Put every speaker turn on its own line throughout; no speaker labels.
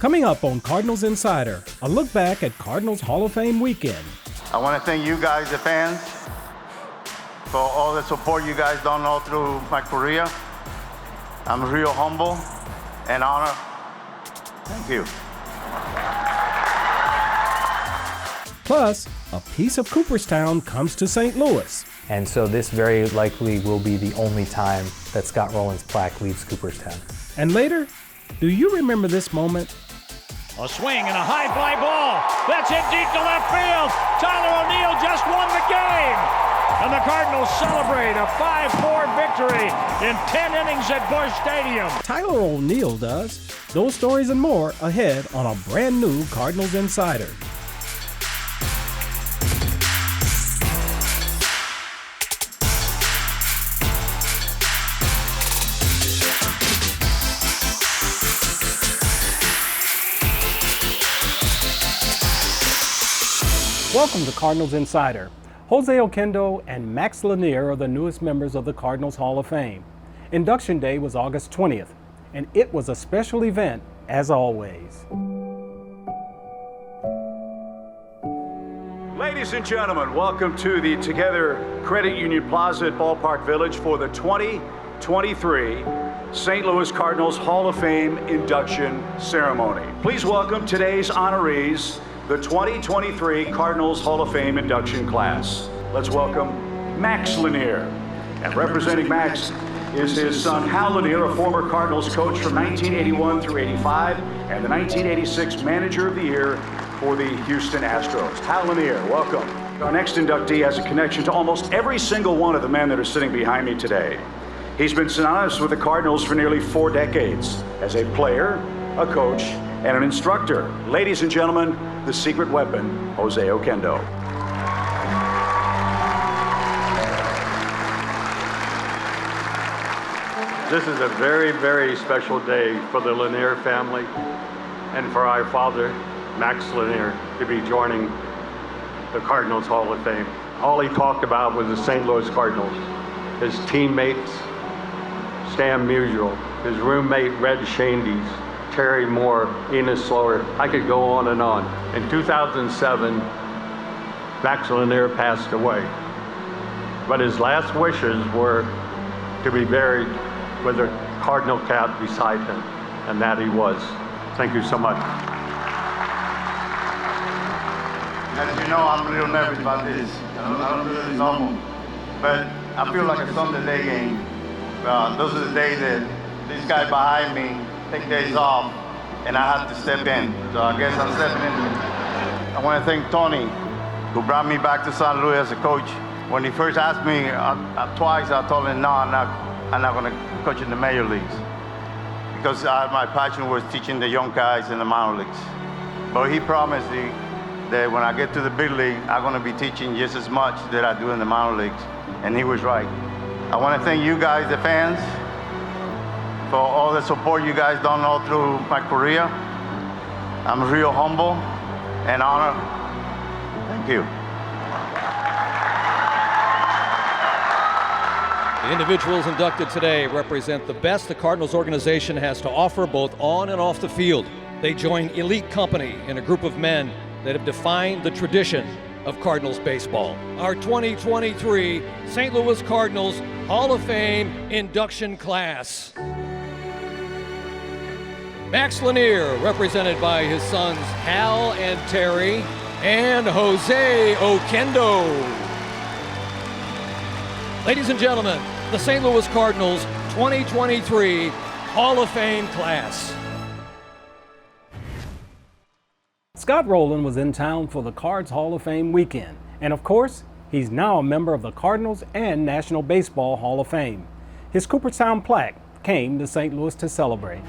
Coming up on Cardinals Insider, a look back at Cardinals Hall of Fame weekend.
I want to thank you guys, the fans, for all the support you guys done all through my career. I'm real humble and honored. Thank you.
Plus, a piece of Cooperstown comes to St. Louis.
And so this very likely will be the only time that Scott Rolen's plaque leaves Cooperstown.
And later, do you remember this moment?
A swing and a high fly ball. That's hit deep to left field. Tyler O'Neill just won the game. And the Cardinals celebrate a 5-4 victory in 10 innings at Busch Stadium.
Tyler O'Neill does. Those stories and more ahead on a brand new Cardinals Insider. Welcome to Cardinals Insider. Jose Oquendo and Max Lanier are the newest members of the Cardinals Hall of Fame. Induction Day was August 20th, and it was a special event, as always.
Ladies and gentlemen, welcome to the Together Credit Union Plaza at Ballpark Village for the 2023 St. Louis Cardinals Hall of Fame induction ceremony. Please welcome today's honorees, the 2023 Cardinals Hall of Fame induction class. Let's welcome Max Lanier. And representing Max is his son Hal Lanier, a former Cardinals coach from 1981 through 85 and the 1986 Manager of the Year for the Houston Astros. Hal Lanier, welcome. Our next inductee has a connection to almost every single one of the men that are sitting behind me today. He's been synonymous with the Cardinals for nearly 4 decades as a player, a coach, and an instructor. Ladies and gentlemen, the secret weapon, Jose Oquendo.
This is a very, very special day for the Lanier family and for our father, Max Lanier, to be joining the Cardinals Hall of Fame. All he talked about was the St. Louis Cardinals, his teammates, Stan Musial, his roommate, Red Shandies, Terry Moore, Enos Slower. I could go on and on. In 2007, Max Lanier passed away. But his last wishes were to be buried with a Cardinal cap beside him, and that he was. Thank you so much.
As you know, I'm a little nervous about this. I don't do this normal. But I feel like a Sunday game. Those are the days that this guy behind me take days off, and I have to step in. So I guess I'm stepping in. I want to thank Tony, who brought me back to St. Louis as a coach. When he first asked me twice, I told him, no, I'm not going to coach in the major leagues. Because my passion was teaching the young guys in the minor leagues. But he promised me that when I get to the big league, I'm going to be teaching just as much that I do in the minor leagues. And he was right. I want to thank you guys, the fans, for all the support you guys done all through my career. I'm real humble and honored. Thank you.
The individuals inducted today represent the best the Cardinals organization has to offer both on and off the field. They join elite company in a group of men that have defined the tradition of Cardinals baseball. Our 2023 St. Louis Cardinals Hall of Fame induction class. Max Lanier, represented by his sons Hal and Terry, and Jose Oquendo. Ladies and gentlemen, the St. Louis Cardinals 2023 Hall of Fame class.
Scott Rolen was in town for the Cards Hall of Fame weekend, and of course, he's now a member of the Cardinals and National Baseball Hall of Fame. His Cooperstown plaque came to St. Louis to celebrate.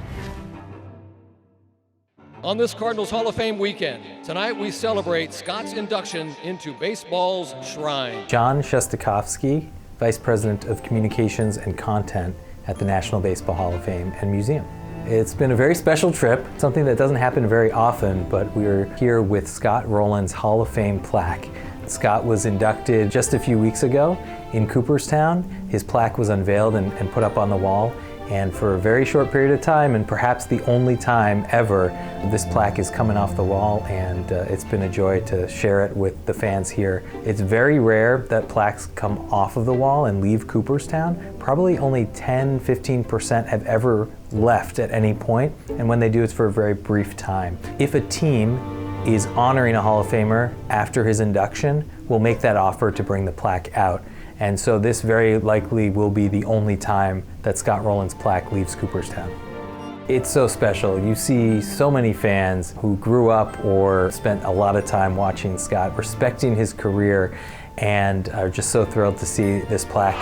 On this Cardinals Hall of Fame weekend, tonight we celebrate Scott's induction into baseball's shrine.
John Shostakofsky, Vice President of Communications and Content at the National Baseball Hall of Fame and Museum. It's been a very special trip, something that doesn't happen very often, but we're here with Scott Rolen's Hall of Fame plaque. Scott was inducted just a few weeks ago in Cooperstown. His plaque was unveiled and put up on the wall, And for a very short period of time, and perhaps the only time ever, this plaque is coming off the wall, and it's been a joy to share it with the fans here. It's very rare that plaques come off of the wall and leave Cooperstown. Probably only 10–15% have ever left at any point, and when they do, it's for a very brief time. If a team is honoring a Hall of Famer after his induction, we'll make that offer to bring the plaque out. And so this very likely will be the only time that Scott Rolen's plaque leaves Cooperstown. It's so special. You see so many fans who grew up or spent a lot of time watching Scott, respecting his career, and are just so thrilled to see this plaque.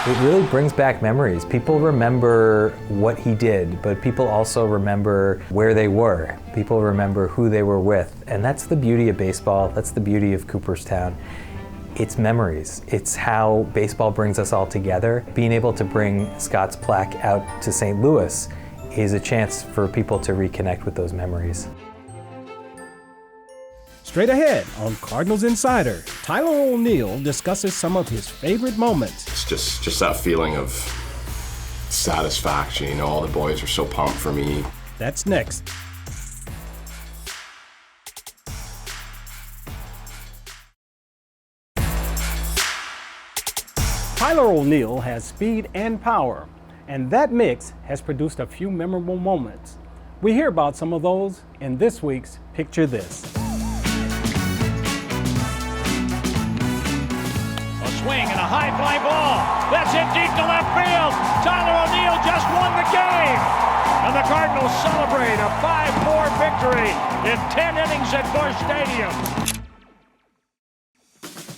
It really brings back memories. People remember what he did, but people also remember where they were. People remember who they were with. And that's the beauty of baseball. That's the beauty of Cooperstown. It's memories. It's how baseball brings us all together. Being able to bring Scott's plaque out to St. Louis is a chance for people to reconnect with those memories.
Straight ahead on Cardinals Insider, Tyler O'Neill discusses some of his favorite moments.
It's just that feeling of satisfaction. You know, all the boys are so pumped for me.
That's next. Tyler O'Neill has speed and power, and that mix has produced a few memorable moments. We hear about some of those in this week's Picture This.
Swing and a high fly ball. That's hit deep to left field. Tyler O'Neill just won the game. And the Cardinals celebrate a 5-4 victory in 10 innings at Busch Stadium.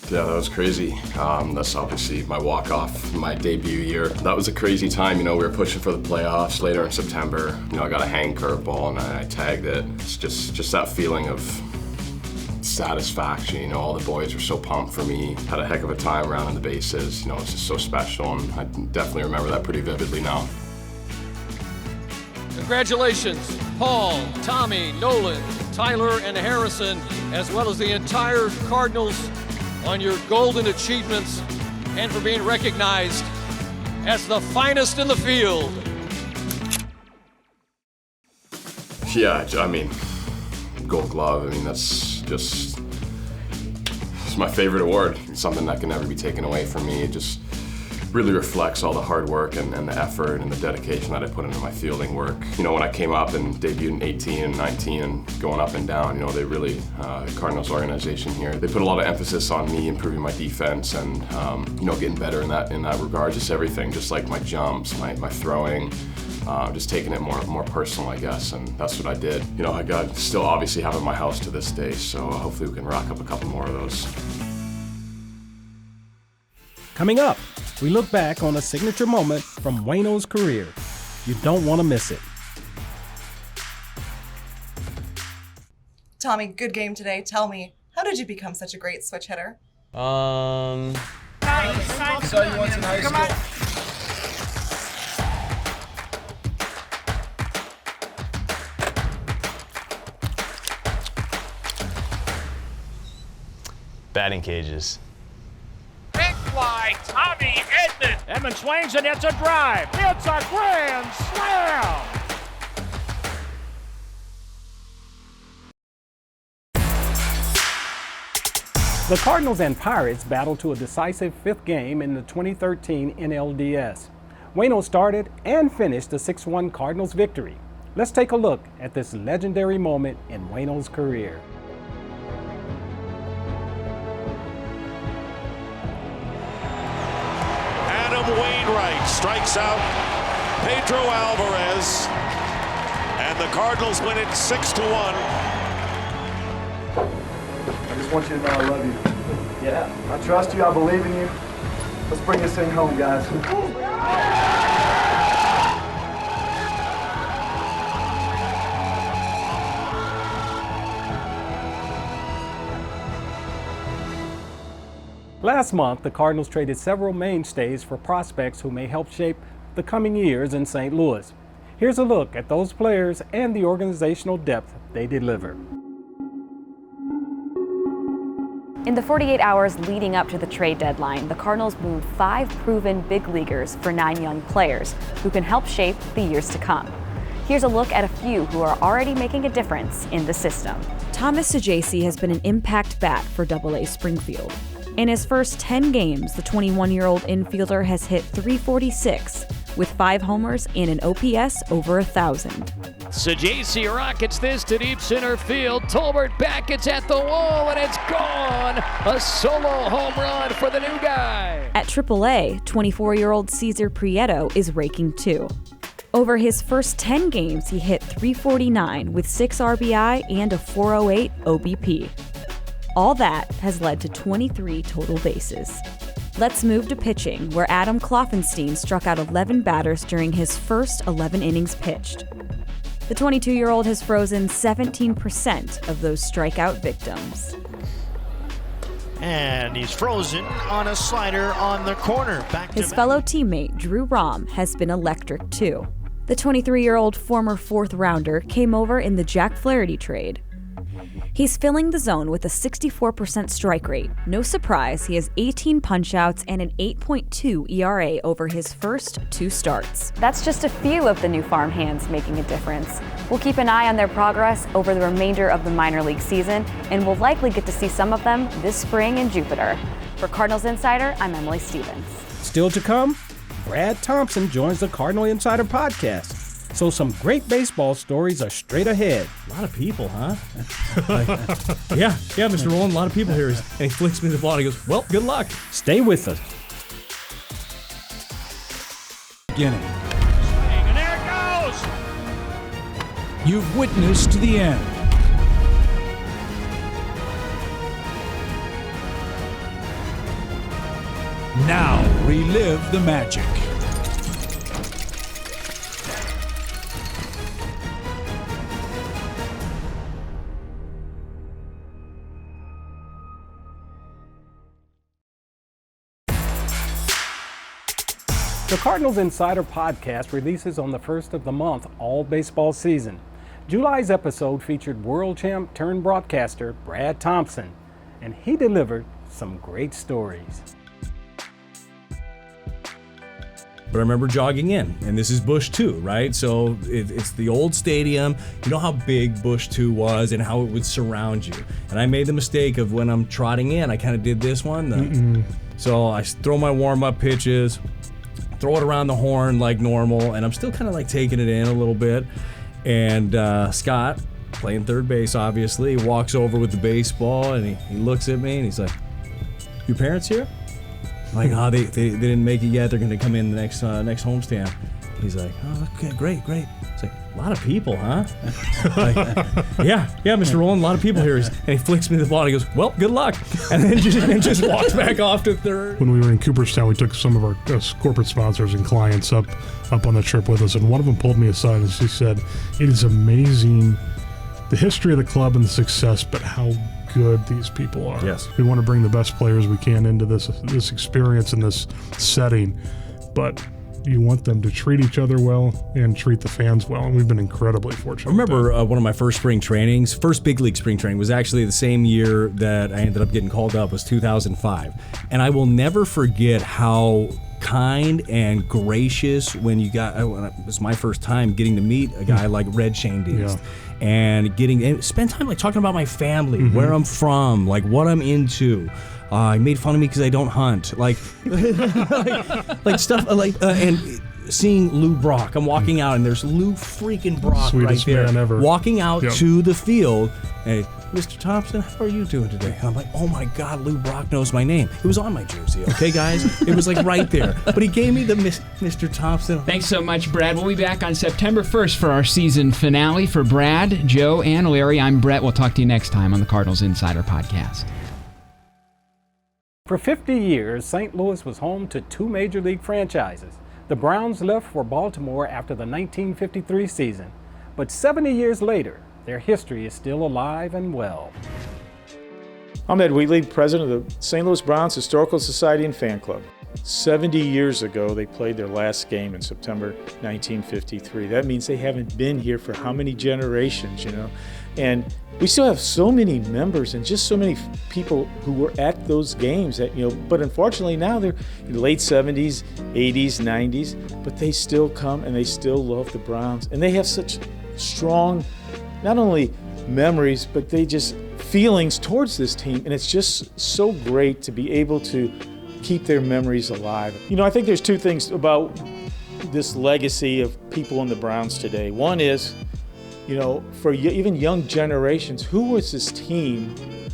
Yeah, that was crazy. That's obviously my walk-off, my debut year. That was a crazy time. You know, we were pushing for the playoffs later in September. You know, I got a hang curveball and I tagged it. It's just that feeling of satisfaction. You know, all the boys were so pumped for me. Had a heck of a time rounding the bases. You know, it's just so special, and I definitely remember that pretty vividly now.
Congratulations, Paul, Tommy, Nolan, Tyler, and Harrison, as well as the entire Cardinals, on your golden achievements and for being recognized as the finest in the field.
Yeah, I mean, Gold Glove, I mean, it's my favorite award. It's something that can never be taken away from me. It just really reflects all the hard work and the effort and the dedication that I put into my fielding work. You know, when I came up and debuted in 18 and 19 and going up and down, you know, they really, the Cardinals organization here, they put a lot of emphasis on me improving my defense and, you know, getting better in that regard. Just everything, just like my jumps, my throwing, just taking it more personal, I guess, and that's what I did. You know, I still obviously have in my house to this day, so hopefully we can rock up a couple more of those.
Coming up, we look back on a signature moment from Waino's career. You don't want to miss it.
Tommy, good game today. Tell me, how did you become such a great switch hitter?
Saw you once in high school. Batting cages.
Big fly, Tommy Edman. Edman swings and it's a drive. It's a grand slam.
The Cardinals and Pirates battled to a decisive fifth game in the 2013 NLDS. Waino started and finished the 6-1 Cardinals victory. Let's take a look at this legendary moment in Waino's career.
Wainwright strikes out Pedro Alvarez, and the Cardinals win it 6-1.
I just want you to know I love you. Yeah. I trust you. I believe in you. Let's bring this thing home, guys.
Last month, the Cardinals traded several mainstays for prospects who may help shape the coming years in St. Louis. Here's a look at those players and the organizational depth they deliver.
In the 48 hours leading up to the trade deadline, the Cardinals moved 5 proven big leaguers for 9 young players who can help shape the years to come. Here's a look at a few who are already making a difference in the system. Thomas Saggese has been an impact bat for AA Springfield. In his first 10 games, the 21-year-old infielder has hit .346 with 5 homers and an OPS over 1,000.
Saggese rockets this to deep center field. Tolbert back, it's at the wall, and it's gone. A solo home run for the new guy.
At AAA, 24-year-old Cesar Prieto is raking too. Over his first 10 games, he hit .349 with 6 RBI and a .408 OBP. All that has led to 23 total bases. Let's move to pitching, where Adam Kloffenstein struck out 11 batters during his first 11 innings pitched. The 22-year-old has frozen 17% of those strikeout victims.
And he's frozen on a slider on the corner.
His fellow teammate, Drew Rahm, has been electric too. The 23-year-old former 4th rounder came over in the Jack Flaherty trade. He's filling the zone with a 64% strike rate. No surprise, he has 18 punch-outs and an 8.2 ERA over his first 2 starts. That's just a few of the new farm hands making a difference. We'll keep an eye on their progress over the remainder of the minor league season, and we'll likely get to see some of them this spring in Jupiter. For Cardinals Insider, I'm Emily Stevens.
Still to come, Brad Thompson joins the Cardinal Insider podcast. So some great baseball stories are straight ahead.
A lot of people, huh? Yeah, Mr. Rolen, a lot of people here. And he flicks me the ball and he goes, well, good luck.
Stay with us.
Beginning.
And there it goes!
You've witnessed the end. Now relive the magic.
The Cardinals Insider podcast releases on the first of the month all baseball season. July's episode featured world champ turned broadcaster Brad Thompson, and he delivered some great stories.
But I remember jogging in, and this is Busch 2, right? So it's the old stadium. You know how big Busch 2 was and how it would surround you. And I made the mistake of when I'm trotting in, I kind of did this one. So I throw my warm-up pitches, throw it around the horn like normal, and I'm still kind of like taking it in a little bit. And Scott, playing third base obviously, walks over with the baseball, and he looks at me and he's like, your parents here? I'm like, oh, they didn't make it yet. They're going to come in the next homestand. He's like, oh, okay, great. It's like, a lot of people, huh? Like, yeah, Mr. Rolen, a lot of people here. And he flicks me the ball and he goes, well, good luck. And then just walks back off to third.
When we were in Cooperstown, we took some of our corporate sponsors and clients up on the trip with us, and one of them pulled me aside and she said, it is amazing the history of the club and the success, but how good these people are.
Yes.
We want to bring the best players we can into this experience and this setting, but you want them to treat each other well and treat the fans well, and we've been incredibly fortunate.
I remember one of my first spring trainings, first big league spring training, was actually the same year that I ended up getting called up, was 2005. And I will never forget how kind and gracious when it was my first time getting to meet a guy like Red Shane and spend time like talking about my family, where I'm from, like what I'm into. He made fun of me because I don't hunt, like stuff and seeing Lou Brock. I'm walking out and there's Lou freaking Brock
Sweetest
right there,
man ever.
walking out to the field. And Mr. Thompson, how are you doing today? And I'm like, oh my God, Lou Brock knows my name. It was on my jersey, okay, guys? It was like right there. But he gave me the Mr. Thompson.
Thanks so much, Brad. We'll be back on September 1st for our season finale. For Brad, Joe, and Larry, I'm Brett. We'll talk to you next time on the Cardinals Insider Podcast.
For 50 years, St. Louis was home to 2 major league franchises. The Browns left for Baltimore after the 1953 season, but 70 years later, their history is still alive and well.
I'm Ed Wheatley, president of the St. Louis Browns Historical Society and Fan Club. 70 years ago, they played their last game in September 1953. That means they haven't been here for how many generations, you know? And we still have so many members and just so many people who were at those games that, but unfortunately now they're in the late 70s, 80s, 90s, but they still come and they still love the Browns. And they have such strong, not only memories, but they just feelings towards this team. And it's just so great to be able to keep their memories alive. I think there's two things about this legacy of people in the Browns today. One is, for even young generations, who was this team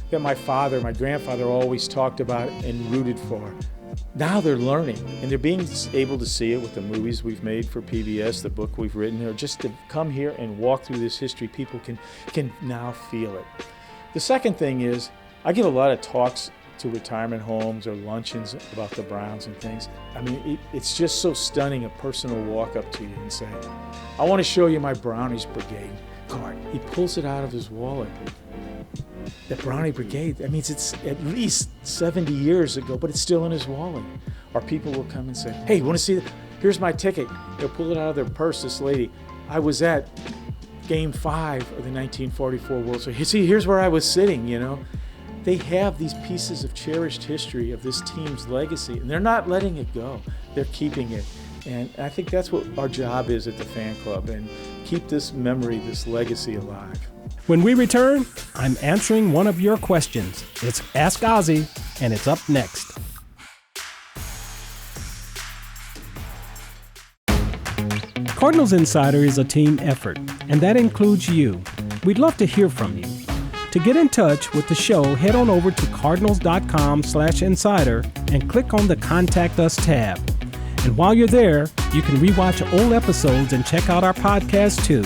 that my father, my grandfather always talked about and rooted for? Now they're learning, and they're being able to see it with the movies we've made for PBS, the book we've written, or just to come here and walk through this history. People can now feel it. The second thing is, I give a lot of talks to retirement homes or luncheons about the Browns and things. I mean, it's just so stunning. A person will walk up to you and say, I want to show you my Brownies Brigade card. He pulls it out of his wallet. The Brownie Brigade, that means it's at least 70 years ago, but it's still in his wallet. Or people will come and say, hey, you want to see it? Here's my ticket. They'll pull it out of their purse. This lady, I was at Game 5 of the 1944 World Series. See, here's where I was sitting, They have these pieces of cherished history of this team's legacy, and they're not letting it go. They're keeping it. And I think that's what our job is at the fan club, and keep this memory, this legacy alive.
When we return, I'm answering one of your questions. It's Ask Ozzie, and it's up next. Cardinals Insider is a team effort, and that includes you. We'd love to hear from you. To get in touch with the show, head on over to cardinals.com/insider and click on the Contact Us tab. And while you're there, you can rewatch old episodes and check out our podcast too.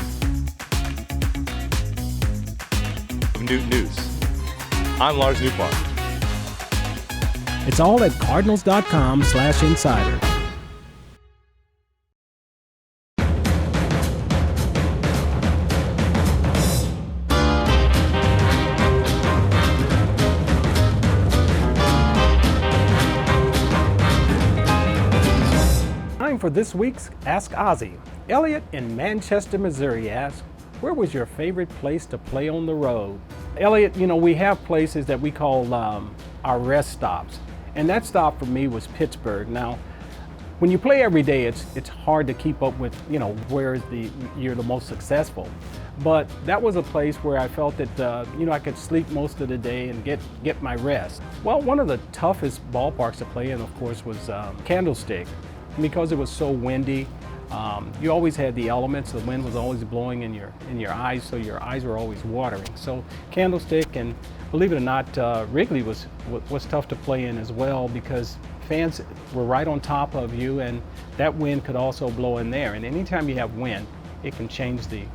Newt News. I'm Lars Newpark.
It's all at cardinals.com/insider. For this week's Ask Ozzie. Elliot in Manchester, Missouri asks, where was your favorite place to play on the road? Elliot, we have places that we call our rest stops. And that stop for me was Pittsburgh. Now, when you play every day, it's hard to keep up with, where you're the most successful. But that was a place where I felt that, I could sleep most of the day and get my rest. Well, one of the toughest ballparks to play in, of course, was Candlestick. Because it was so windy, you always had the elements. The wind was always blowing in your eyes, so your eyes were always watering. So Candlestick, and believe it or not, Wrigley was tough to play in as well, because fans were right on top of you, and that wind could also blow in there. And anytime you have wind, it can change the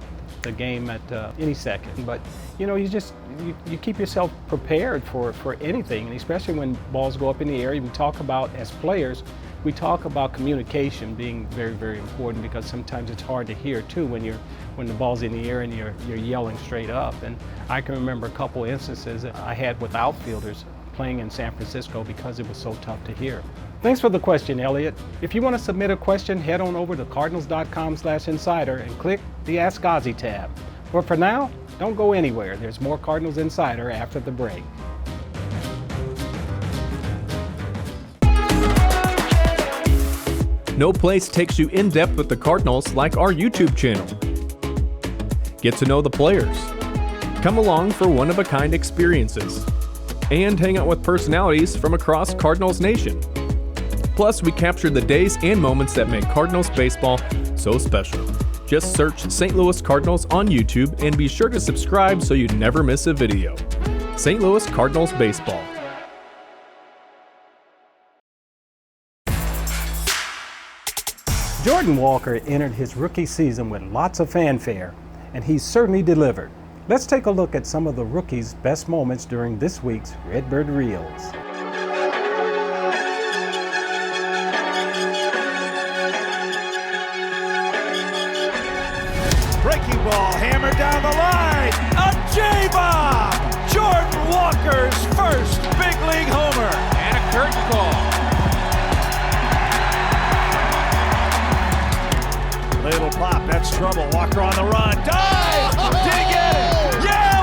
game at any second. But you keep yourself prepared for anything, and especially when balls go up in the air. We talk about, as players, we talk about communication being very, very important, because sometimes it's hard to hear too when the ball's in the air and you're yelling straight up. And I can remember a couple instances that I had with outfielders playing in San Francisco because it was so tough to hear. Thanks for the question, Elliot. If you want to submit a question, head on over to cardinals.com/insider and click the Ask Ozzie tab. But for now, don't go anywhere. There's more Cardinals Insider after the break.
No place takes you in depth with the Cardinals like our YouTube channel. Get to know the players, come along for one-of-a-kind experiences, and hang out with personalities from across Cardinals Nation. Plus, we capture the days and moments that make Cardinals baseball so special. Just search St. Louis Cardinals on YouTube and be sure to subscribe so you never miss a video. St. Louis Cardinals Baseball.
Jordan Walker entered his rookie season with lots of fanfare, and he's certainly delivered. Let's take a look at some of the rookies' best moments during this week's Redbird Reels.
Breaking ball hammered down the line. A J-bomb! Jordan Walker's first big league homer. And a curtain call. Little pop, that's trouble. Walker on the run. Dive! Did he get it? Yeah,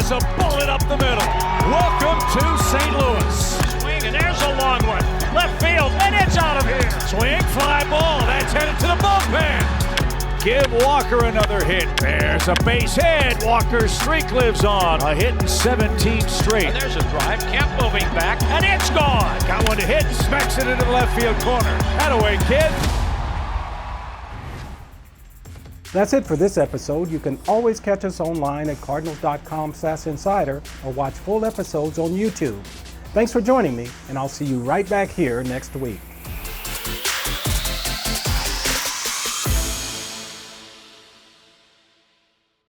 is a bullet up the middle. Welcome to St. Louis. Swing, and there's a long one. Left field, and it's out of here. Swing, fly ball. That's headed to the bullpen. Give Walker another hit. There's a base hit. Walker's streak lives on. A hit in 17 straight. And there's a drive. Kemp moving back, and it's gone. Got one to hit. Smacks it into the left field corner. Thataway, kid.
That's it for this episode. You can always catch us online at cardinals.com/insider or watch full episodes on YouTube. Thanks for joining me, and I'll see you right back here next week.